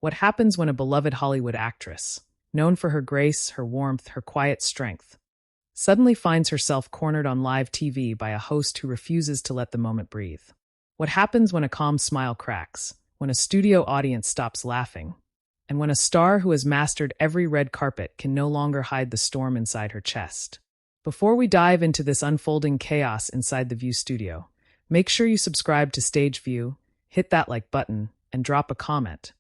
What happens when a beloved Hollywood actress, known for her grace, her warmth, her quiet strength, suddenly finds herself cornered on live TV by a host who refuses to let the moment breathe? What happens when a calm smile cracks, when a studio audience stops laughing, and when a star who has mastered every red carpet can no longer hide the storm inside her chest? Before we dive into this unfolding chaos inside the View studio, make sure you subscribe to Stage View, hit that like button, and drop a comment,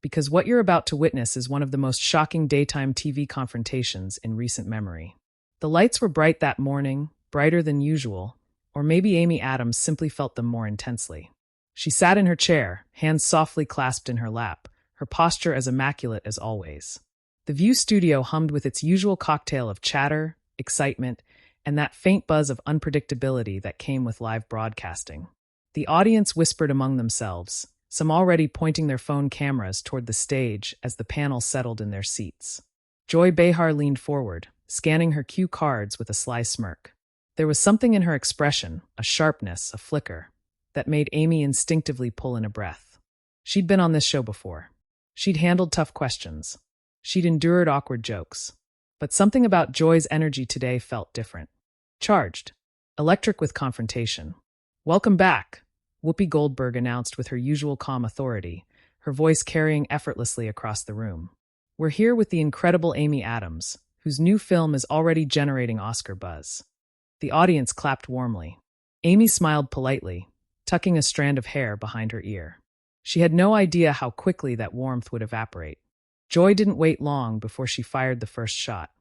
because what you're about to witness is one of the most shocking daytime TV confrontations in recent memory. The lights were bright that morning, brighter than usual, or maybe Amy Adams simply felt them more intensely. She sat in her chair, hands softly clasped in her lap, her posture as immaculate as always. The View studio hummed with its usual cocktail of chatter, excitement, and that faint buzz of unpredictability that came with live broadcasting. The audience whispered among themselves, some already pointing their phone cameras toward the stage as the panel settled in their seats. Joy Behar leaned forward, scanning her cue cards with a sly smirk. There was something in her expression, a sharpness, a flicker, that made Amy instinctively pull in a breath. She'd been on this show before. She'd handled tough questions. She'd endured awkward jokes. But something about Joy's energy today felt different. Charged. Electric with confrontation. "Welcome back," Whoopi Goldberg announced with her usual calm authority, her voice carrying effortlessly across the room. "We're here with the incredible Amy Adams, whose new film is already generating Oscar buzz." The audience clapped warmly. Amy smiled politely, tucking a strand of hair behind her ear. She had no idea how quickly that warmth would evaporate. Joy didn't wait long before she fired the first shot.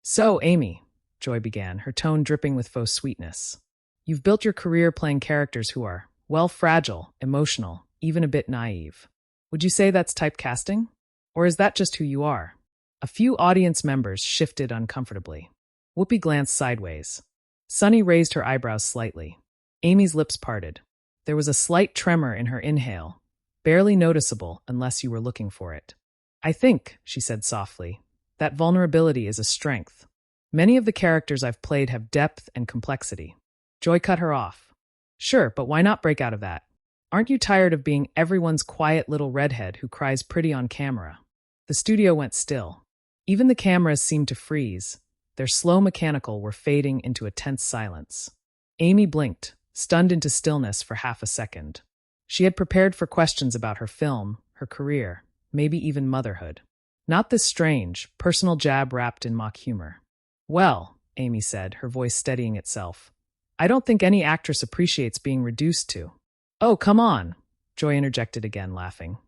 "So, Amy," Joy began, her tone dripping with faux sweetness, "you've built your career playing characters who are, well, fragile, emotional, even a bit naive. Would you say that's typecasting? Or is that just who you are?" A few audience members shifted uncomfortably. Whoopi glanced sideways. Sunny raised her eyebrows slightly. Amy's lips parted. There was a slight tremor in her inhale, barely noticeable unless you were looking for it. "I think," she said softly, "that vulnerability is a strength. Many of the characters I've played have depth and complexity." Joy cut her off. "Sure, but why not break out of that? Aren't you tired of being everyone's quiet little redhead who cries pretty on camera?" The studio went still. Even the cameras seemed to freeze. Their slow mechanical were fading into a tense silence. Amy blinked, stunned into stillness for half a second. She had prepared for questions about her film, her career, maybe even motherhood. Not this strange, personal jab wrapped in mock humor. "Well," Amy said, her voice steadying itself, "I don't think any actress appreciates being reduced to—" "Oh, come on," Joy interjected again, laughing.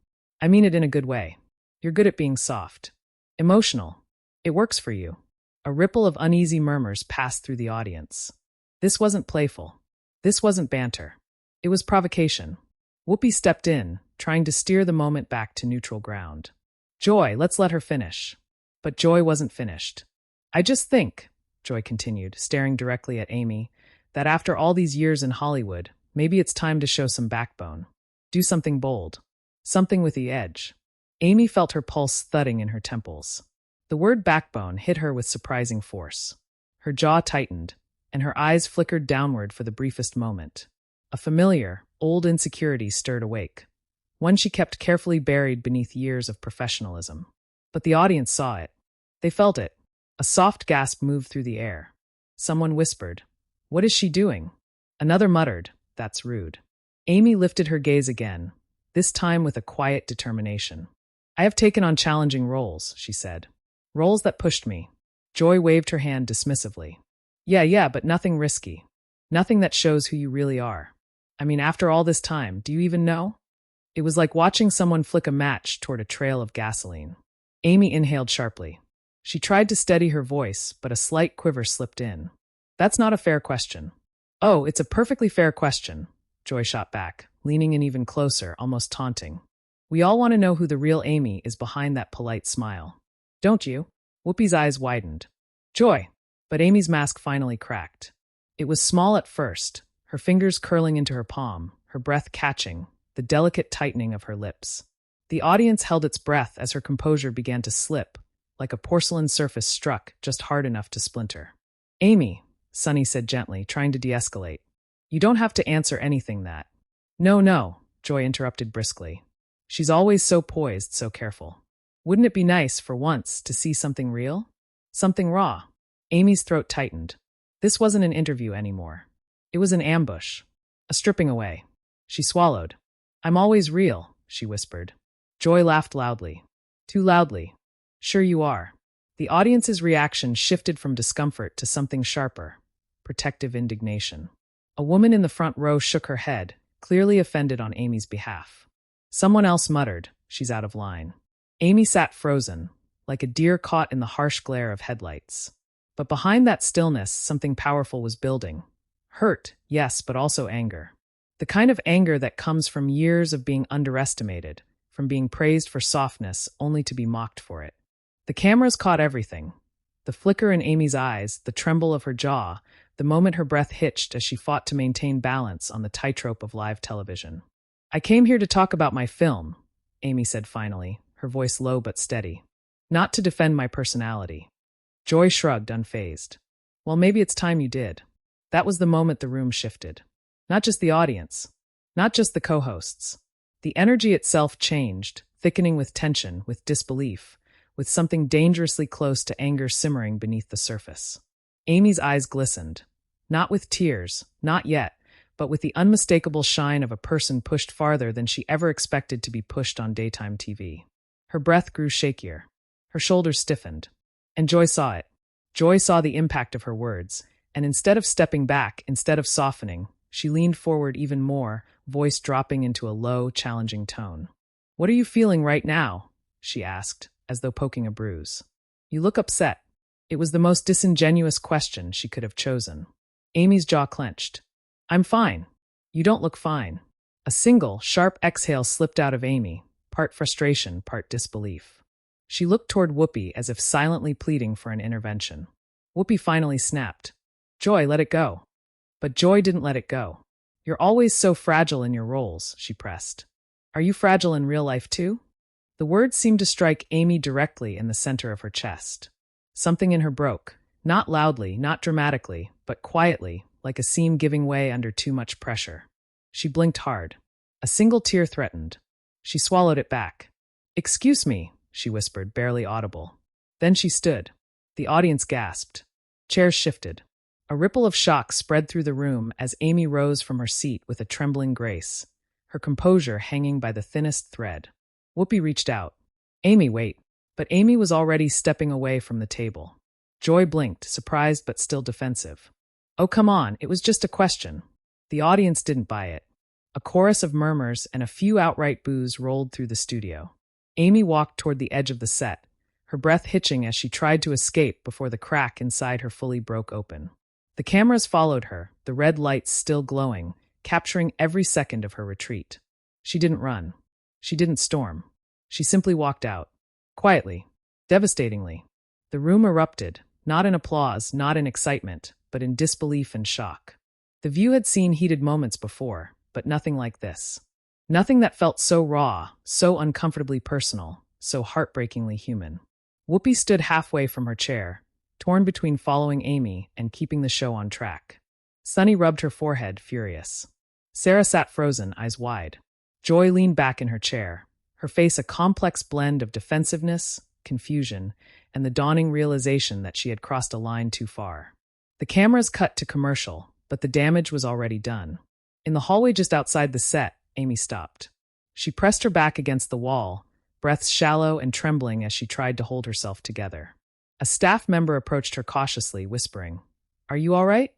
"I mean it in a good way. You're good at being soft. Emotional. It works for you." A ripple of uneasy murmurs passed through the audience. This wasn't playful. This wasn't banter. It was provocation. Whoopi stepped in, trying to steer the moment back to neutral ground. "Joy, let's let her finish." But Joy wasn't finished. "I just think," Joy continued, staring directly at Amy, "that after all these years in Hollywood, maybe it's time to show some backbone. Do something bold. Something with the edge." Amy felt her pulse thudding in her temples. The word backbone hit her with surprising force. Her jaw tightened, and her eyes flickered downward for the briefest moment. A familiar, old insecurity stirred awake, one she kept carefully buried beneath years of professionalism. But the audience saw it. They felt it. A soft gasp moved through the air. Someone whispered, "What is she doing?" Another muttered, "That's rude." Amy lifted her gaze again, this time with a quiet determination. "I have taken on challenging roles," she said. "Roles that pushed me." Joy waved her hand dismissively. Yeah, but nothing risky. Nothing that shows who you really are. I mean, after all this time, do you even know?" It was like watching someone flick a match toward a trail of gasoline. Amy inhaled sharply. She tried to steady her voice, but a slight quiver slipped in. "That's not a fair question." "Oh, it's a perfectly fair question," Joy shot back, leaning in even closer, almost taunting. "We all want to know who the real Amy is behind that polite smile. Don't you?" Whoopi's eyes widened. "Joy." But Amy's mask finally cracked. It was small at first, her fingers curling into her palm, her breath catching, the delicate tightening of her lips. The audience held its breath as her composure began to slip, like a porcelain surface struck just hard enough to splinter. "Amy," Sunny said gently, trying to de-escalate. "You don't have to answer anything that—" No, Joy interrupted briskly. She's always so poised, so careful. Wouldn't it be nice, for once, to see something real? Something raw? Amy's throat tightened. This wasn't an interview anymore. It was an ambush. A stripping away. She swallowed. I'm always real, she whispered. Joy laughed loudly. Too loudly. Sure you are. The audience's reaction shifted from discomfort to something sharper. Protective indignation. A woman in the front row shook her head, clearly offended on Amy's behalf. Someone else muttered, she's out of line. Amy sat frozen, like a deer caught in the harsh glare of headlights. But behind that stillness, something powerful was building. Hurt, yes, but also anger. The kind of anger that comes from years of being underestimated, from being praised for softness only to be mocked for it. The cameras caught everything. The flicker in Amy's eyes, the tremble of her jaw, the moment her breath hitched as she fought to maintain balance on the tightrope of live television. I came here to talk about my film, Amy said finally, her voice low but steady. Not to defend my personality. Joy shrugged, unfazed. Well, maybe it's time you did. That was the moment the room shifted. Not just the audience. Not just the co-hosts. The energy itself changed, thickening with tension, with disbelief, with something dangerously close to anger simmering beneath the surface. Amy's eyes glistened. Not with tears, not yet, but with the unmistakable shine of a person pushed farther than she ever expected to be pushed on daytime TV. Her breath grew shakier. Her shoulders stiffened. And Joy saw it. Joy saw the impact of her words, and instead of stepping back, instead of softening, she leaned forward even more, voice dropping into a low, challenging tone. What are you feeling right now? She asked, as though poking a bruise. You look upset. It was the most disingenuous question she could have chosen. Amy's jaw clenched. I'm fine. You don't look fine. A single, sharp exhale slipped out of Amy, part frustration, part disbelief. She looked toward Whoopi as if silently pleading for an intervention. Whoopi finally snapped. Joy, let it go. But Joy didn't let it go. You're always so fragile in your roles, she pressed. Are you fragile in real life too? The words seemed to strike Amy directly in the center of her chest. Something in her broke, not loudly, not dramatically, but quietly, like a seam giving way under too much pressure. She blinked hard. A single tear threatened. She swallowed it back. Excuse me, she whispered, barely audible. Then she stood. The audience gasped. Chairs shifted. A ripple of shock spread through the room as Amy rose from her seat with a trembling grace, her composure hanging by the thinnest thread. Whoopi reached out. Amy, wait. But Amy was already stepping away from the table. Joy blinked, surprised but still defensive. Oh, come on, it was just a question. The audience didn't buy it. A chorus of murmurs and a few outright boos rolled through the studio. Amy walked toward the edge of the set, her breath hitching as she tried to escape before the crack inside her fully broke open. The cameras followed her, the red lights still glowing, capturing every second of her retreat. She didn't run. She didn't storm. She simply walked out. Quietly. Devastatingly. The room erupted, not in applause, not in excitement, but in disbelief and shock. The View had seen heated moments before, but nothing like this. Nothing that felt so raw, so uncomfortably personal, so heartbreakingly human. Whoopi stood halfway from her chair, torn between following Amy and keeping the show on track. Sunny rubbed her forehead, furious. Sarah sat frozen, eyes wide. Joy leaned back in her chair, her face a complex blend of defensiveness, confusion, and the dawning realization that she had crossed a line too far. The cameras cut to commercial, but the damage was already done. In the hallway just outside the set, Amy stopped. She pressed her back against the wall, breaths shallow and trembling as she tried to hold herself together. A staff member approached her cautiously, whispering, Are you all right?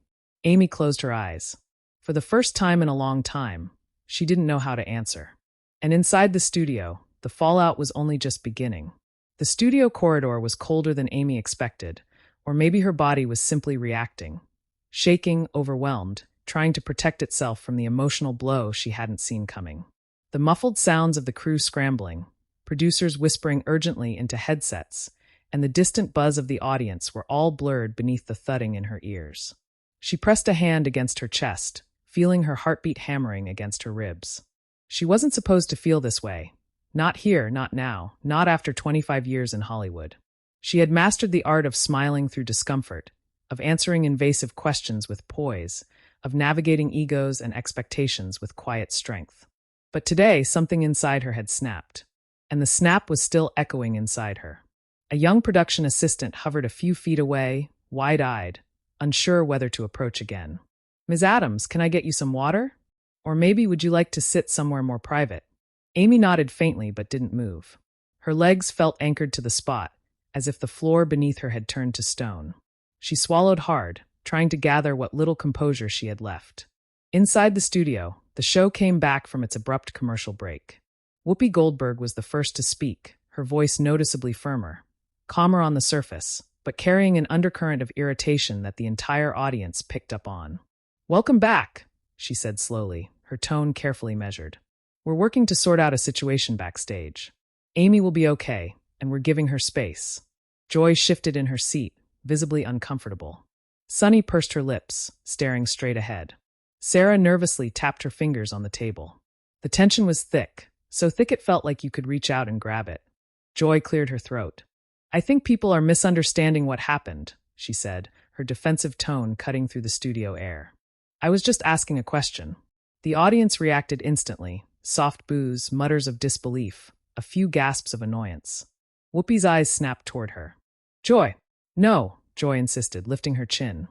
Amy closed her eyes. For the first time in a long time, she didn't know how to answer. And inside the studio, the fallout was only just beginning. The studio corridor was colder than Amy expected, or maybe her body was simply reacting. Shaking, overwhelmed, trying to protect itself from the emotional blow she hadn't seen coming. The muffled sounds of the crew scrambling, producers whispering urgently into headsets, and the distant buzz of the audience were all blurred beneath the thudding in her ears. She pressed a hand against her chest, feeling her heartbeat hammering against her ribs. She wasn't supposed to feel this way. Not here, not now, not after 25 years in Hollywood. She had mastered the art of smiling through discomfort, of answering invasive questions with poise, of navigating egos and expectations with quiet strength. But today, something inside her had snapped. And the snap was still echoing inside her. A young production assistant hovered a few feet away, wide-eyed, unsure whether to approach again. "Ms. Adams, can I get you some water? Or maybe would you like to sit somewhere more private?" Amy nodded faintly but didn't move. Her legs felt anchored to the spot, as if the floor beneath her had turned to stone. She swallowed hard, trying to gather what little composure she had left. Inside the studio, the show came back from its abrupt commercial break. Whoopi Goldberg was the first to speak, her voice noticeably firmer, calmer on the surface, but carrying an undercurrent of irritation that the entire audience picked up on. "Welcome back," she said slowly, her tone carefully measured. "We're working to sort out a situation backstage. Amy will be okay, and we're giving her space." Joy shifted in her seat, visibly uncomfortable. Sunny pursed her lips, staring straight ahead. Sarah nervously tapped her fingers on the table. The tension was thick, so thick it felt like you could reach out and grab it. Joy cleared her throat. "I think people are misunderstanding what happened," she said, her defensive tone cutting through the studio air. "I was just asking a question." The audience reacted instantly, soft boos, mutters of disbelief, a few gasps of annoyance. Whoopi's eyes snapped toward her. "Joy!" "No," Joy insisted, lifting her chin.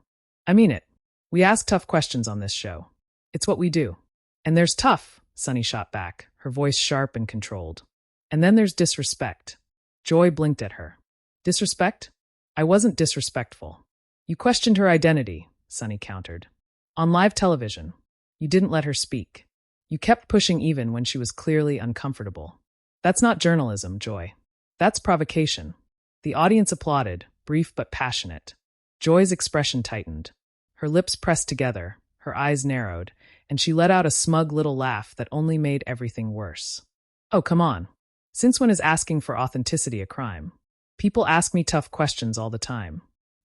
"I mean it. We ask tough questions on this show. It's what we do." "And there's tough," Sunny shot back, her voice sharp and controlled. "And then there's disrespect." Joy blinked at her. "Disrespect? I wasn't disrespectful." "You questioned her identity," Sunny countered. "On live television. You didn't let her speak. You kept pushing even when she was clearly uncomfortable. That's not journalism, Joy. That's provocation." The audience applauded, brief but passionate. Joy's expression tightened. Her lips pressed together, her eyes narrowed, and she let out a smug little laugh that only made everything worse. "Oh, come on. Since when is asking for authenticity a crime? People ask me tough questions all the time."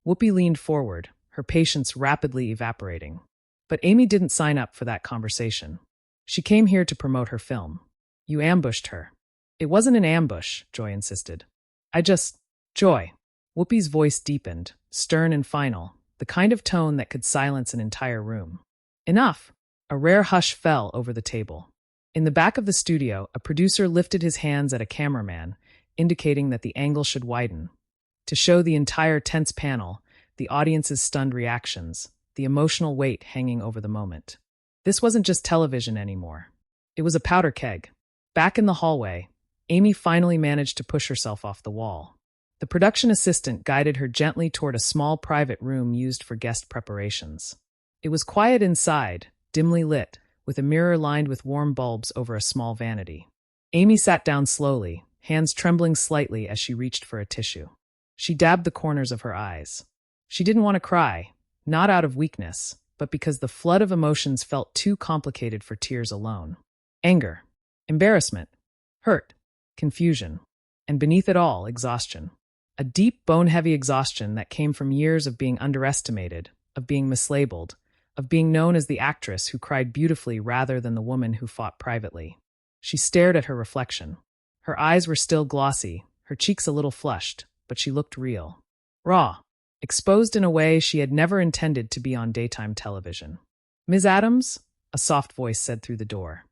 Whoopi leaned forward, her patience rapidly evaporating. But Amy didn't sign up for that conversation. She came here to promote her film. "You ambushed her." "It wasn't an ambush," Joy insisted. Joy." Whoopi's voice deepened, stern and final, the kind of tone that could silence an entire room. "Enough." A rare hush fell over the table. In the back of the studio, a producer lifted his hands at a cameraman, indicating that the angle should widen. To show the entire tense panel, the audience's stunned reactions, the emotional weight hanging over the moment. This wasn't just television anymore. It was a powder keg. Back in the hallway, Amy finally managed to push herself off the wall. The production assistant guided her gently toward a small private room used for guest preparations. It was quiet inside, dimly lit, with a mirror lined with warm bulbs over a small vanity. Amy sat down slowly, hands trembling slightly as she reached for a tissue. She dabbed the corners of her eyes. She didn't want to cry, not out of weakness, but because the flood of emotions felt too complicated for tears alone. Anger, embarrassment, hurt, confusion, and beneath it all, exhaustion. A deep, bone-heavy exhaustion that came from years of being underestimated, of being mislabeled, of being known as the actress who cried beautifully rather than the woman who fought privately. She stared at her reflection. Her eyes were still glossy, her cheeks a little flushed, but she looked real. Raw, exposed in a way she had never intended to be on daytime television. "Ms. Adams?" a soft voice said through the door.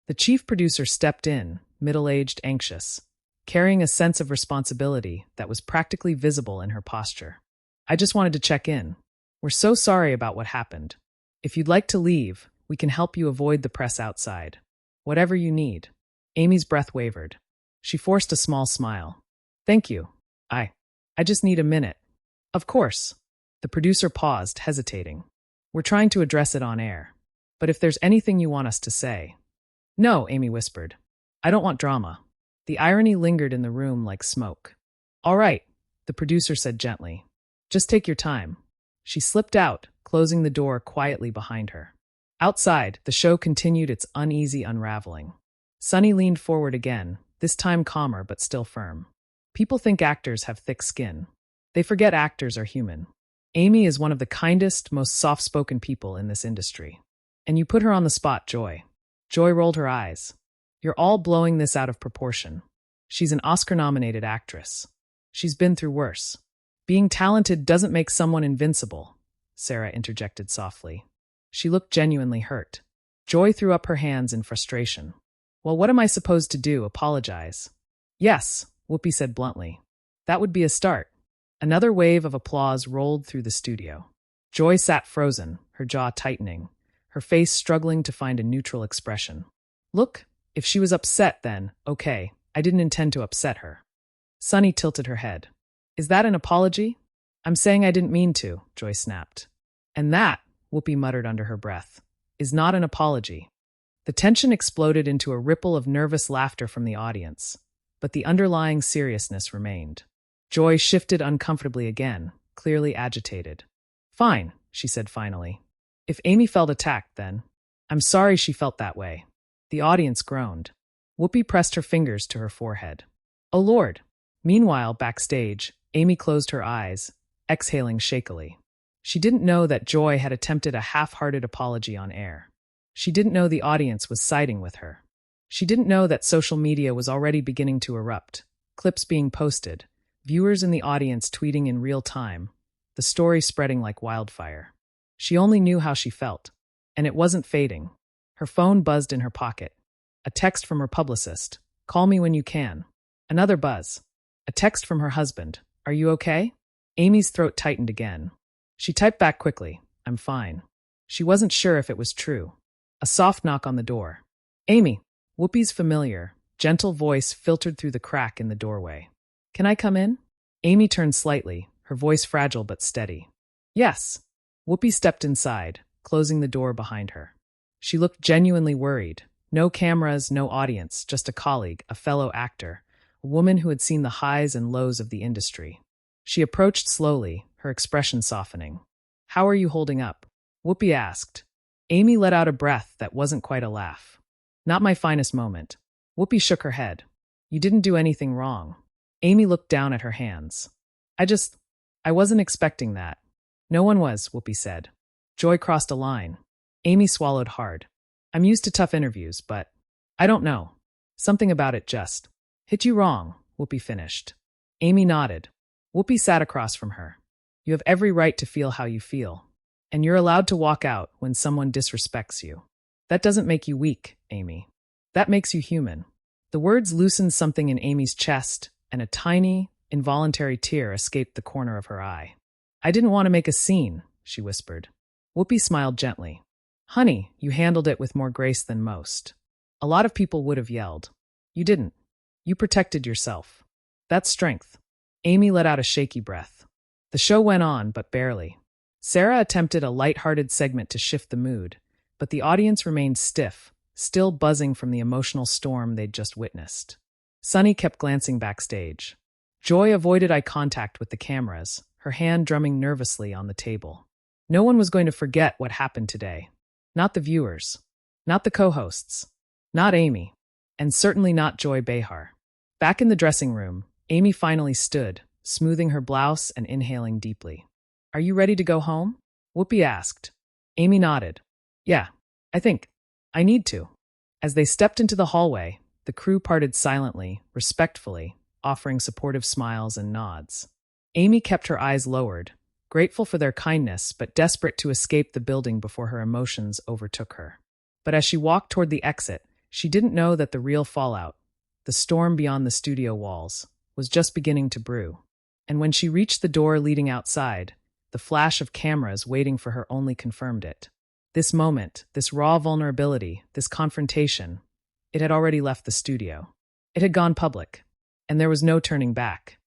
The chief producer stepped in, middle-aged, anxious, carrying a sense of responsibility that was practically visible in her posture. "I just wanted to check in. We're so sorry about what happened. If you'd like to leave, we can help you avoid the press outside. Whatever you need." Amy's breath wavered. She forced a small smile. "Thank you. I just need a minute." "Of course." The producer paused, hesitating. "We're trying to address it on air. But if there's anything you want us to say." "No," Amy whispered. "I don't want drama." The irony lingered in the room like smoke. "All right," the producer said gently. "Just take your time." She slipped out, closing the door quietly behind her. Outside, the show continued its uneasy unraveling. Sunny leaned forward again, this time calmer but still firm. "People think actors have thick skin. They forget actors are human. Amy is one of the kindest, most soft-spoken people in this industry. And you put her on the spot, Joy." Joy rolled her eyes. "You're all blowing this out of proportion. She's an Oscar-nominated actress. She's been through worse. Being talented doesn't make someone invincible," Sarah interjected softly. She looked genuinely hurt. Joy threw up her hands in frustration. Well, what am I supposed to do? Apologize? Yes, Whoopi said bluntly. That would be a start. Another wave of applause rolled through the studio. Joy sat frozen, her jaw tightening, her face struggling to find a neutral expression. Look, if she was upset then, okay, I didn't intend to upset her. Sunny tilted her head. Is that an apology? I'm saying I didn't mean to, Joy snapped. And that, Whoopi muttered under her breath, is not an apology. The tension exploded into a ripple of nervous laughter from the audience, but the underlying seriousness remained. Joy shifted uncomfortably again, clearly agitated. Fine, she said finally. If Amy felt attacked, then. I'm sorry she felt that way. The audience groaned. Whoopi pressed her fingers to her forehead. Oh Lord. Meanwhile, backstage, Amy closed her eyes, exhaling shakily. She didn't know that Joy had attempted a half-hearted apology on air. She didn't know the audience was siding with her. She didn't know that social media was already beginning to erupt, clips being posted, viewers in the audience tweeting in real time, the story spreading like wildfire. She only knew how she felt, and it wasn't fading. Her phone buzzed in her pocket. A text from her publicist. Call me when you can. Another buzz. A text from her husband. Are you okay? Amy's throat tightened again. She typed back quickly. I'm fine. She wasn't sure if it was true. A soft knock on the door. Amy. Whoopi's familiar, gentle voice filtered through the crack in the doorway. Can I come in? Amy turned slightly, her voice fragile but steady. Yes. Whoopi stepped inside, closing the door behind her. She looked genuinely worried. No cameras, no audience, just a colleague, a fellow actor, a woman who had seen the highs and lows of the industry. She approached slowly, her expression softening. How are you holding up? Whoopi asked. Amy let out a breath that wasn't quite a laugh. Not my finest moment. Whoopi shook her head. You didn't do anything wrong. Amy looked down at her hands. I wasn't expecting that. No one was, Whoopi said. Joy crossed a line. Amy swallowed hard. I'm used to tough interviews, but I don't know. Something about it just hit you wrong, Whoopi finished. Amy nodded. Whoopi sat across from her. You have every right to feel how you feel. And you're allowed to walk out when someone disrespects you. That doesn't make you weak, Amy. That makes you human. The words loosened something in Amy's chest, and a tiny, involuntary tear escaped the corner of her eye. I didn't want to make a scene, she whispered. Whoopi smiled gently. Honey, you handled it with more grace than most. A lot of people would have yelled. You didn't. You protected yourself. That's strength. Amy let out a shaky breath. The show went on, but barely. Sarah attempted a light-hearted segment to shift the mood, but the audience remained stiff, still buzzing from the emotional storm they'd just witnessed. Sunny kept glancing backstage. Joy avoided eye contact with the cameras, her hand drumming nervously on the table. No one was going to forget what happened today. Not the viewers. Not the co-hosts. Not Amy. And certainly not Joy Behar. Back in the dressing room, Amy finally stood, smoothing her blouse and inhaling deeply. Are you ready to go home? Whoopi asked. Amy nodded. Yeah, I need to. As they stepped into the hallway, the crew parted silently, respectfully, offering supportive smiles and nods. Amy kept her eyes lowered, grateful for their kindness but desperate to escape the building before her emotions overtook her. But as she walked toward the exit, she didn't know that the real fallout, the storm beyond the studio walls, was just beginning to brew. And when she reached the door leading outside, the flash of cameras waiting for her only confirmed it. This moment, this raw vulnerability, this confrontation, it had already left the studio. It had gone public, and there was no turning back.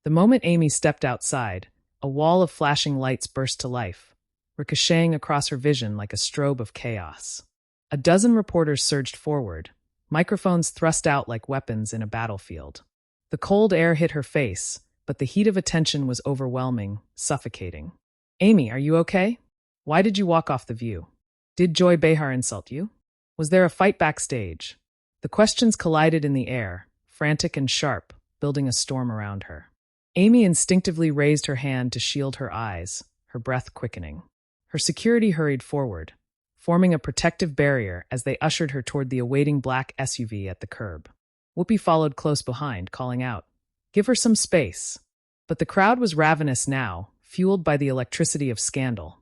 The moment Amy stepped outside, a wall of flashing lights burst to life, ricocheting across her vision like a strobe of chaos. A dozen reporters surged forward, microphones thrust out like weapons in a battlefield. The cold air hit her face, but the heat of attention was overwhelming, suffocating. Amy, are you okay? Why did you walk off the view? Did Joy Behar insult you? Was there a fight backstage? The questions collided in the air, frantic and sharp, building a storm around her. Amy instinctively raised her hand to shield her eyes, her breath quickening. Her security hurried forward, forming a protective barrier as they ushered her toward the awaiting black SUV at the curb. Whoopi followed close behind, calling out, "Give her some space." But the crowd was ravenous now, fueled by the electricity of scandal.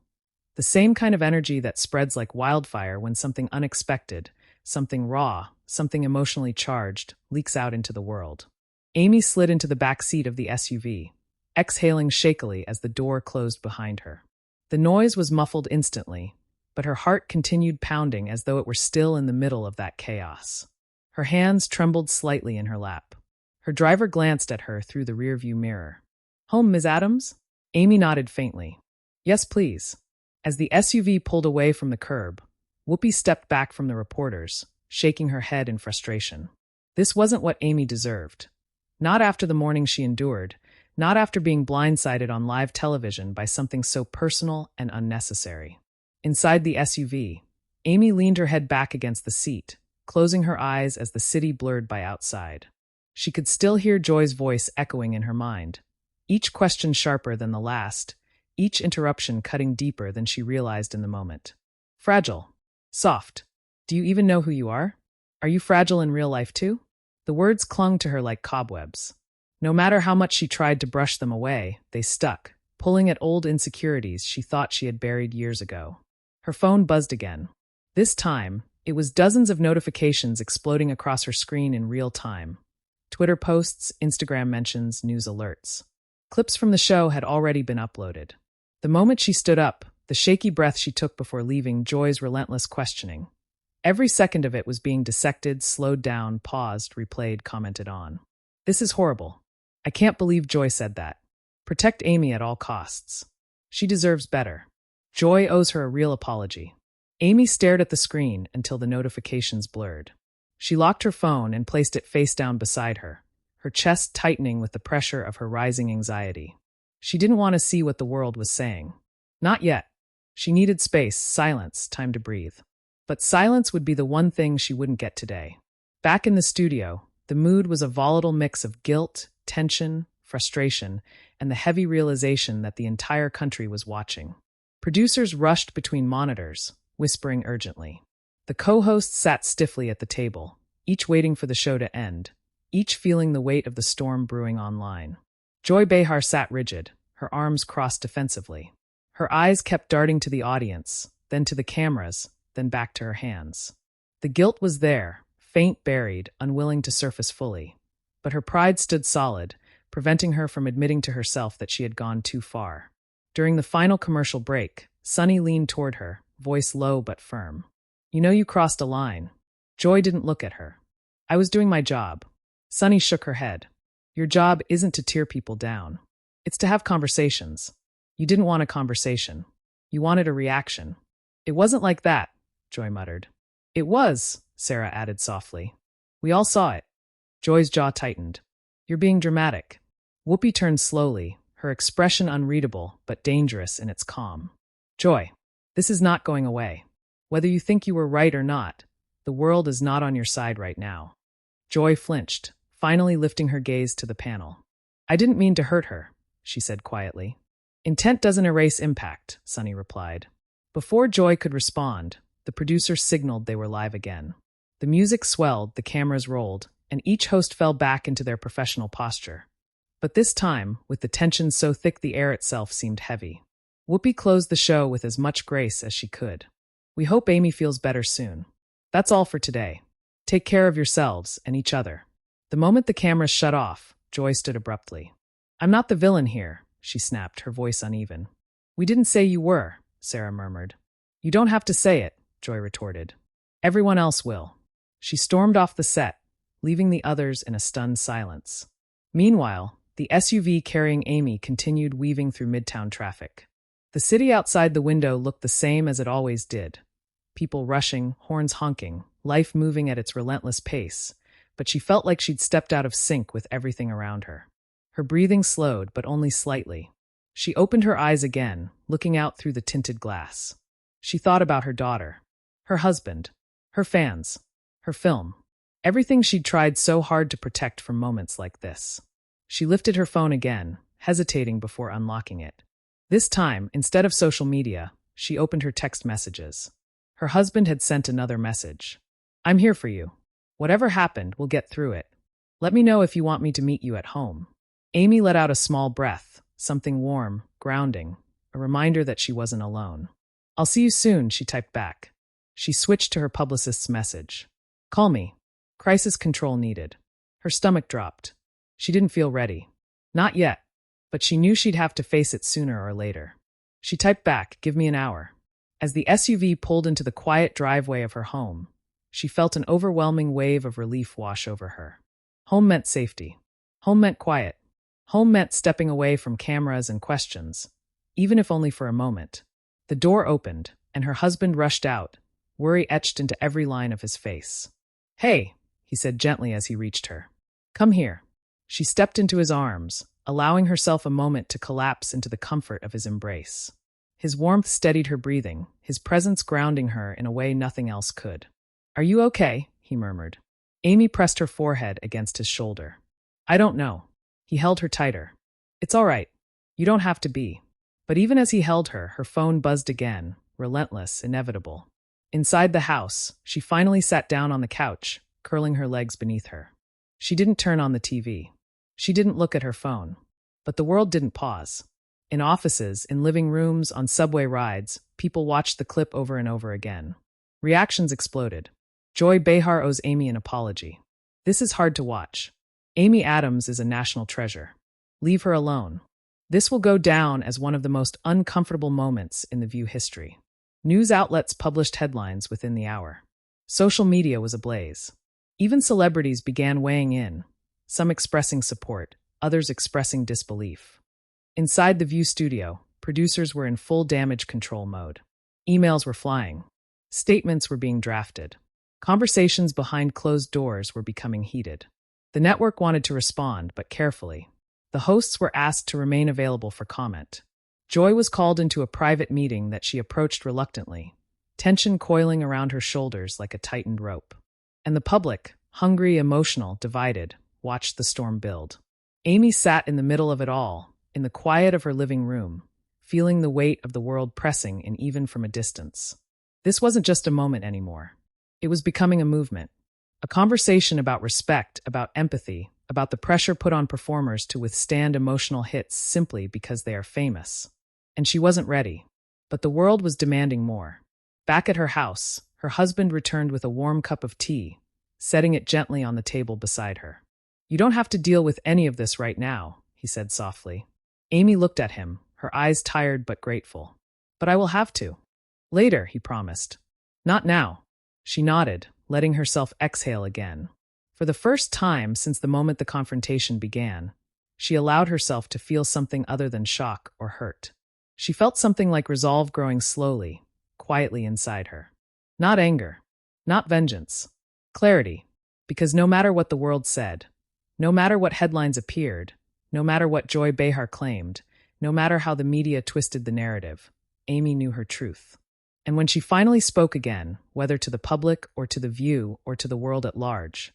The same kind of energy that spreads like wildfire when something unexpected, something raw, something emotionally charged, leaks out into the world. Amy slid into the back seat of the SUV, exhaling shakily as the door closed behind her. The noise was muffled instantly, but her heart continued pounding as though it were still in the middle of that chaos. Her hands trembled slightly in her lap. Her driver glanced at her through the rearview mirror. "Home, Ms. Adams?" Amy nodded faintly. "Yes, please." As the SUV pulled away from the curb, Whoopi stepped back from the reporters, shaking her head in frustration. This wasn't what Amy deserved. Not after the morning she endured, not after being blindsided on live television by something so personal and unnecessary. Inside the SUV, Amy leaned her head back against the seat, closing her eyes as the city blurred by outside. She could still hear Joy's voice echoing in her mind, each question sharper than the last, each interruption cutting deeper than she realized in the moment. "Fragile. Soft. Do you even know who you are? Are you fragile in real life too?" The words clung to her like cobwebs. No matter how much she tried to brush them away, they stuck, pulling at old insecurities she thought she had buried years ago. Her phone buzzed again. This time, it was dozens of notifications exploding across her screen in real time. Twitter posts, Instagram mentions, news alerts. Clips from the show had already been uploaded. The moment she stood up, the shaky breath she took before leaving Joy's relentless questioning. Every second of it was being dissected, slowed down, paused, replayed, commented on. "This is horrible. I can't believe Joy said that. Protect Amy at all costs. She deserves better. Joy owes her a real apology." Amy stared at the screen until the notifications blurred. She locked her phone and placed it face down beside her, her chest tightening with the pressure of her rising anxiety. She didn't want to see what the world was saying. Not yet. She needed space, silence, time to breathe. But silence would be the one thing she wouldn't get today. Back in the studio, the mood was a volatile mix of guilt, tension, frustration, and the heavy realization that the entire country was watching. Producers rushed between monitors, whispering urgently. The co-hosts sat stiffly at the table, each waiting for the show to end, each feeling the weight of the storm brewing online. Joy Behar sat rigid, her arms crossed defensively. Her eyes kept darting to the audience, then to the cameras, then back to her hands. The guilt was there, faint, buried, unwilling to surface fully. But her pride stood solid, preventing her from admitting to herself that she had gone too far. During the final commercial break, Sunny leaned toward her, voice low but firm. "You know you crossed a line." Joy didn't look at her. "I was doing my job." Sunny shook her head. "Your job isn't to tear people down. It's to have conversations. You didn't want a conversation. You wanted a reaction." "It wasn't like that," Joy muttered. "It was," Sarah added softly. "We all saw it." Joy's jaw tightened. "You're being dramatic." Whoopi turned slowly, her expression unreadable but dangerous in its calm. "Joy, this is not going away. Whether you think you were right or not, the world is not on your side right now." Joy flinched, finally lifting her gaze to the panel. "I didn't mean to hurt her," she said quietly. "Intent doesn't erase impact," Sunny replied. Before Joy could respond, the producer signaled they were live again. The music swelled, the cameras rolled, and each host fell back into their professional posture. But this time, with the tension so thick the air itself seemed heavy. Whoopi closed the show with as much grace as she could. "We hope Amy feels better soon. That's all for today. Take care of yourselves and each other." The moment the cameras shut off, Joy stood abruptly. "I'm not the villain here," she snapped, her voice uneven. "We didn't say you were," Sarah murmured. "You don't have to say it," Joy retorted. "Everyone else will." She stormed off the set, leaving the others in a stunned silence. Meanwhile, the SUV carrying Amy continued weaving through midtown traffic. The city outside the window looked the same as it always did. People rushing, horns honking, life moving at its relentless pace, but she felt like she'd stepped out of sync with everything around her. Her breathing slowed, but only slightly. She opened her eyes again, looking out through the tinted glass. She thought about her daughter, her husband, her fans, her film, everything she'd tried so hard to protect from moments like this. She lifted her phone again, hesitating before unlocking it. This time, instead of social media, she opened her text messages. Her husband had sent another message. "I'm here for you. Whatever happened, we'll get through it. Let me know if you want me to meet you at home." Amy let out a small breath, something warm, grounding, a reminder that she wasn't alone. "I'll see you soon," she typed back. She switched to her publicist's message. "Call me." Crisis control needed. Her stomach dropped. She didn't feel ready. Not yet, but she knew she'd have to face it sooner or later. She typed back, "Give me an hour." As the SUV pulled into the quiet driveway of her home, she felt an overwhelming wave of relief wash over her. Home meant safety. Home meant quiet. Home meant stepping away from cameras and questions, even if only for a moment. The door opened, and her husband rushed out, worry etched into every line of his face. "Hey," he said gently as he reached her. "Come here." She stepped into his arms, allowing herself a moment to collapse into the comfort of his embrace. His warmth steadied her breathing, his presence grounding her in a way nothing else could. "Are you okay?" he murmured. Amy pressed her forehead against his shoulder. "I don't know." He held her tighter. "It's all right. You don't have to be." But even as he held her, her phone buzzed again, relentless, inevitable. Inside the house, she finally sat down on the couch, curling her legs beneath her. She didn't turn on the TV. She didn't look at her phone. But the world didn't pause. In offices, in living rooms, on subway rides, people watched the clip over and over again. Reactions exploded. Joy Behar owes Amy an apology. This is hard to watch. Amy Adams is a national treasure. Leave her alone. This will go down as one of the most uncomfortable moments in The View history. News outlets published headlines within the hour. Social media was ablaze. Even celebrities began weighing in, some expressing support, others expressing disbelief. Inside the View studio, producers were in full damage control mode. Emails were flying. Statements were being drafted. Conversations behind closed doors were becoming heated. The network wanted to respond, but carefully. The hosts were asked to remain available for comment. Joy was called into a private meeting that she approached reluctantly, tension coiling around her shoulders like a tightened rope. And the public, hungry, emotional, divided, watched the storm build. Amy sat in the middle of it all, in the quiet of her living room, feeling the weight of the world pressing in even from a distance. This wasn't just a moment anymore. It was becoming a movement. A conversation about respect, about empathy, about the pressure put on performers to withstand emotional hits simply because they are famous. And she wasn't ready. But the world was demanding more. Back at her house, her husband returned with a warm cup of tea, setting it gently on the table beside her. "You don't have to deal with any of this right now," he said softly. Amy looked at him, her eyes tired but grateful. "But I will have to." "Later," he promised. "Not now." She nodded, letting herself exhale again. For the first time since the moment the confrontation began, she allowed herself to feel something other than shock or hurt. She felt something like resolve growing slowly, quietly inside her. Not anger, not vengeance. Clarity, because no matter what the world said, no matter what headlines appeared, no matter what Joy Behar claimed, no matter how the media twisted the narrative, Amy knew her truth. And when she finally spoke again, whether to the public or to The View or to the world at large,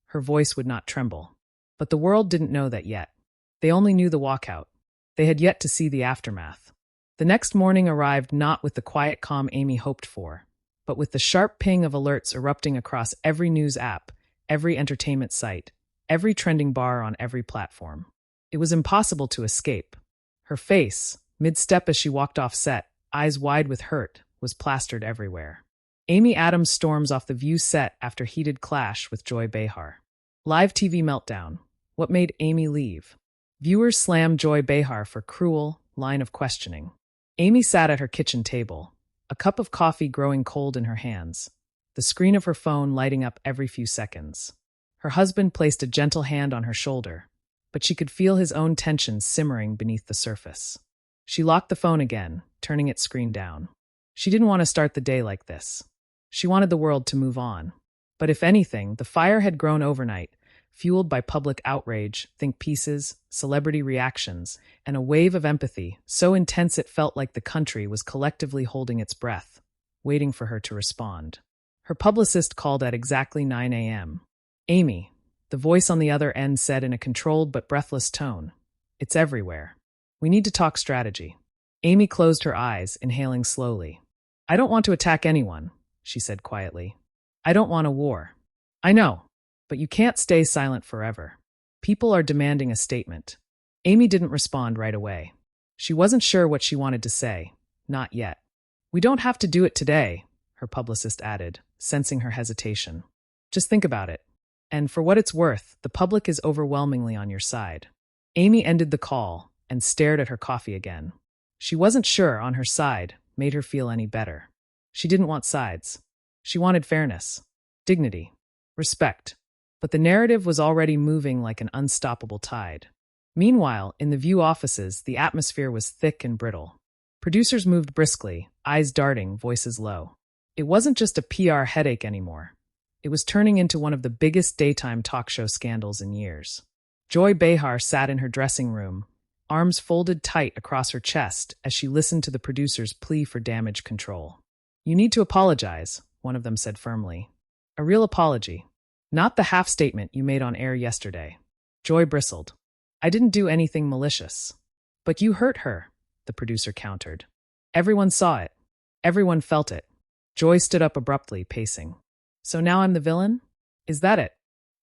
her voice would not tremble. But the world didn't know that yet. They only knew the walkout. They had yet to see the aftermath. The next morning arrived not with the quiet calm Amy hoped for, but with the sharp ping of alerts erupting across every news app, every entertainment site, every trending bar on every platform. It was impossible to escape. Her face, mid-step as she walked off set, eyes wide with hurt, was plastered everywhere. Amy Adams storms off the View set after heated clash with Joy Behar. Live TV meltdown. What made Amy leave? Viewers slammed Joy Behar for cruel line of questioning. Amy sat at her kitchen table, a cup of coffee growing cold in her hands, the screen of her phone lighting up every few seconds. Her husband placed a gentle hand on her shoulder, but she could feel his own tension simmering beneath the surface. She locked the phone again, turning its screen down. She didn't want to start the day like this. She wanted the world to move on. But if anything, the fire had grown overnight, fueled by public outrage, think pieces, celebrity reactions, and a wave of empathy so intense it felt like the country was collectively holding its breath, waiting for her to respond. Her publicist called at exactly 9 a.m. "Amy," the voice on the other end said in a controlled but breathless tone, "it's everywhere. We need to talk strategy." Amy closed her eyes, inhaling slowly. "I don't want to attack anyone," she said quietly. "I don't want a war. I know, but you can't stay silent forever. People are demanding a statement." Amy didn't respond right away. She wasn't sure what she wanted to say. Not yet. "We don't have to do it today," her publicist added, sensing her hesitation. "Just think about it. And for what it's worth, the public is overwhelmingly on your side. Amy ended the call and stared at her coffee again. She wasn't sure on her side made her feel any better. She didn't want sides. She wanted fairness, dignity, respect. But the narrative was already moving like an unstoppable tide. Meanwhile, in the View offices, the atmosphere was thick and brittle. Producers moved briskly, eyes darting, voices low. It wasn't just a PR headache anymore. It was turning into one of the biggest daytime talk show scandals in years. Joy Behar sat in her dressing room, arms folded tight across her chest as she listened to the producer's plea for damage control. "You need to apologize," one of them said firmly. "A real apology. Not the half statement you made on air yesterday." Joy bristled. "I didn't do anything malicious." "But you hurt her," the producer countered. "Everyone saw it. Everyone felt it." Joy stood up abruptly, pacing. "So now I'm the villain? Is that it?"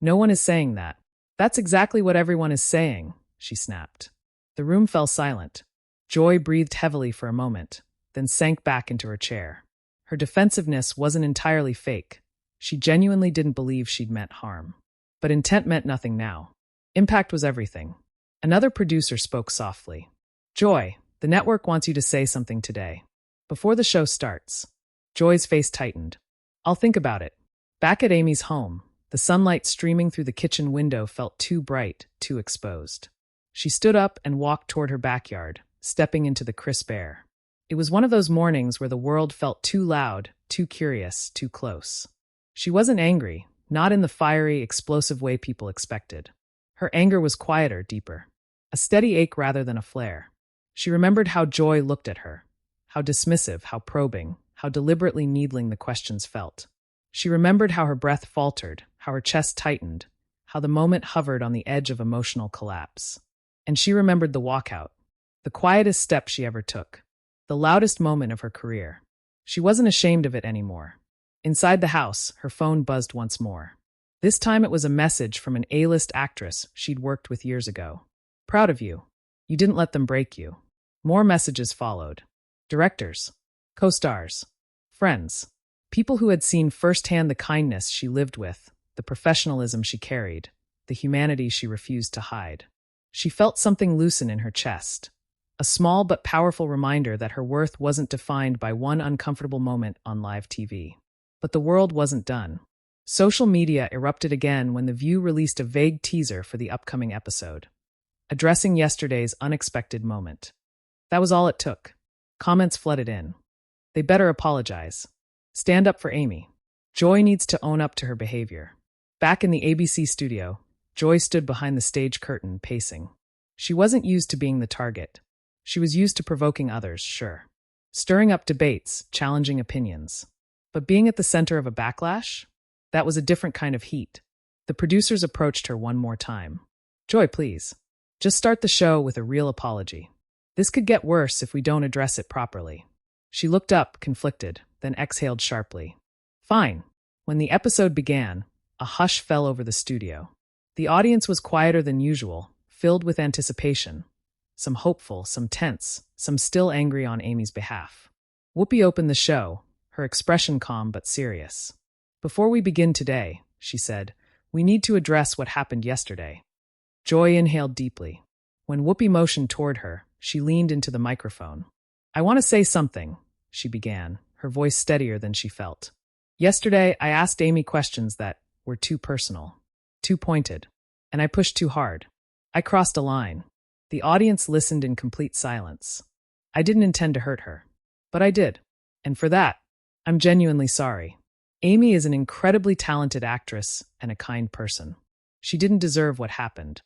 "No one is saying that." "That's exactly what everyone is saying," she snapped. The room fell silent. Joy breathed heavily for a moment, then sank back into her chair. Her defensiveness wasn't entirely fake. She genuinely didn't believe she'd meant harm. But intent meant nothing now. Impact was everything. Another producer spoke softly. "Joy, the network wants you to say something today. Before the show starts." Joy's face tightened. "I'll think about it." Back at Amy's home, the sunlight streaming through the kitchen window felt too bright, too exposed. She stood up and walked toward her backyard, stepping into the crisp air. It was one of those mornings where the world felt too loud, too curious, too close. She wasn't angry, not in the fiery, explosive way people expected. Her anger was quieter, deeper. A steady ache rather than a flare. She remembered how Joy looked at her. How dismissive, how probing, how deliberately needling the questions felt. She remembered how her breath faltered, how her chest tightened, how the moment hovered on the edge of emotional collapse. And she remembered the walkout, the quietest step she ever took, the loudest moment of her career. She wasn't ashamed of it anymore. Inside the house, her phone buzzed once more. This time it was a message from an A-list actress she'd worked with years ago. "Proud of you. You didn't let them break you." More messages followed. Directors, co-stars, friends, people who had seen firsthand the kindness she lived with, the professionalism she carried, the humanity she refused to hide. She felt something loosen in her chest, a small but powerful reminder that her worth wasn't defined by one uncomfortable moment on live TV. But the world wasn't done. Social media erupted again when The View released a vague teaser for the upcoming episode, addressing yesterday's unexpected moment. That was all it took. Comments flooded in. "They better apologize. Stand up for Amy. Joy needs to own up to her behavior." Back in the ABC studio, Joy stood behind the stage curtain, pacing. She wasn't used to being the target. She was used to provoking others, sure. Stirring up debates, challenging opinions. But being at the center of a backlash? That was a different kind of heat. The producers approached her one more time. "Joy, please. Just start the show with a real apology. This could get worse if we don't address it properly." She looked up, conflicted, then exhaled sharply. "Fine." When the episode began, a hush fell over the studio. The audience was quieter than usual, filled with anticipation. Some hopeful, some tense, some still angry on Amy's behalf. Whoopi opened the show, her expression calm but serious. "Before we begin today," she said, "we need to address what happened yesterday." Joy inhaled deeply. When Whoopi motioned toward her, she leaned into the microphone. "I want to say something," she began, her voice steadier than she felt. "Yesterday, I asked Amy questions that were too personal, too pointed, and I pushed too hard. I crossed a line." The audience listened in complete silence. "I didn't intend to hurt her, but I did. And for that, I'm genuinely sorry. Amy is an incredibly talented actress and a kind person. She didn't deserve what happened."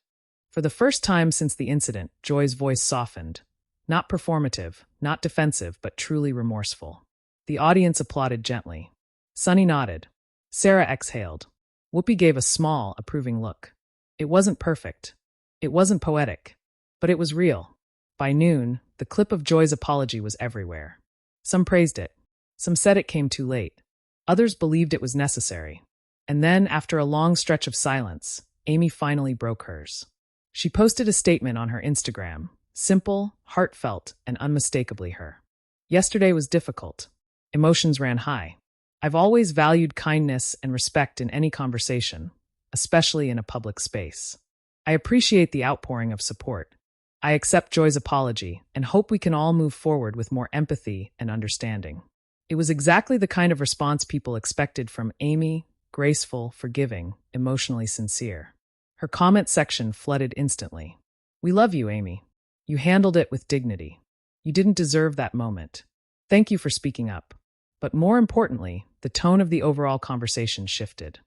For the first time since the incident, Joy's voice softened. Not performative, not defensive, but truly remorseful. The audience applauded gently. Sunny nodded. Sarah exhaled. Whoopi gave a small, approving look. It wasn't perfect. It wasn't poetic. But it was real. By noon, the clip of Joy's apology was everywhere. Some praised it. Some said it came too late. Others believed it was necessary. And then, after a long stretch of silence, Amy finally broke hers. She posted a statement on her Instagram, simple, heartfelt, and unmistakably her. "Yesterday was difficult. Emotions ran high. I've always valued kindness and respect in any conversation, especially in a public space. I appreciate the outpouring of support. I accept Joy's apology and hope we can all move forward with more empathy and understanding. It was exactly the kind of response people expected from Amy, graceful, forgiving, emotionally sincere. Her comment section flooded instantly. We love you, Amy. You handled it with dignity. You didn't deserve that moment. Thank you for speaking up. But more importantly, the tone of the overall conversation shifted.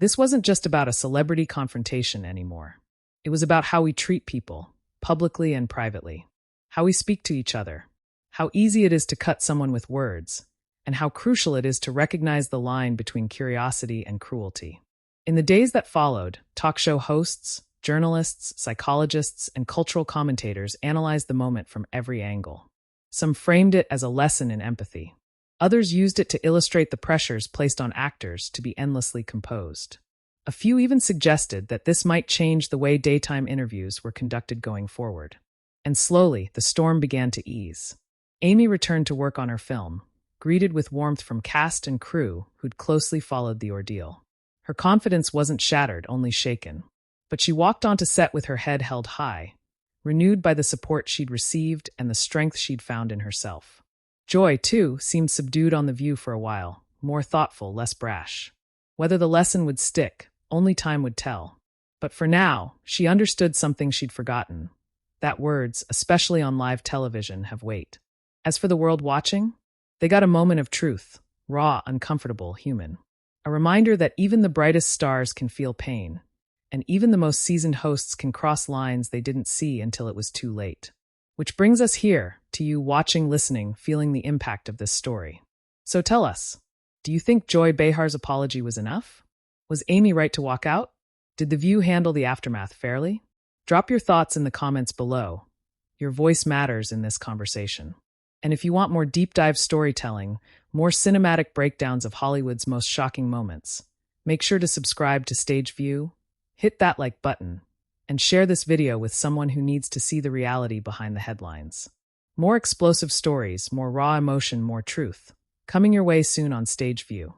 This wasn't just about a celebrity confrontation anymore. It was about how we treat people, publicly and privately, how we speak to each other, how easy it is to cut someone with words, and how crucial it is to recognize the line between curiosity and cruelty. In the days that followed, talk show hosts, journalists, psychologists, and cultural commentators analyzed the moment from every angle. Some framed it as a lesson in empathy. Others used it to illustrate the pressures placed on actors to be endlessly composed. A few even suggested that this might change the way daytime interviews were conducted going forward. And slowly, the storm began to ease. Amy returned to work on her film, greeted with warmth from cast and crew who'd closely followed the ordeal. Her confidence wasn't shattered, only shaken. But she walked onto set with her head held high, renewed by the support she'd received and the strength she'd found in herself. Joy, too, seemed subdued on the view for a while, more thoughtful, less brash. Whether the lesson would stick, only time would tell. But for now, she understood something she'd forgotten. That words, especially on live television, have weight. As for the world watching, they got a moment of truth, raw, uncomfortable, human. A reminder that even the brightest stars can feel pain, and even the most seasoned hosts can cross lines they didn't see until it was too late. Which brings us here, to you watching, listening, feeling the impact of this story. So tell us, do you think Joy Behar's apology was enough? Was Amy right to walk out? Did The View handle the aftermath fairly? Drop your thoughts in the comments below. Your voice matters in this conversation. And if you want more deep dive storytelling, more cinematic breakdowns of Hollywood's most shocking moments, make sure to subscribe to Stage View, hit that like button, and share this video with someone who needs to see the reality behind the headlines. More explosive stories, more raw emotion, more truth. Coming your way soon on Stage View.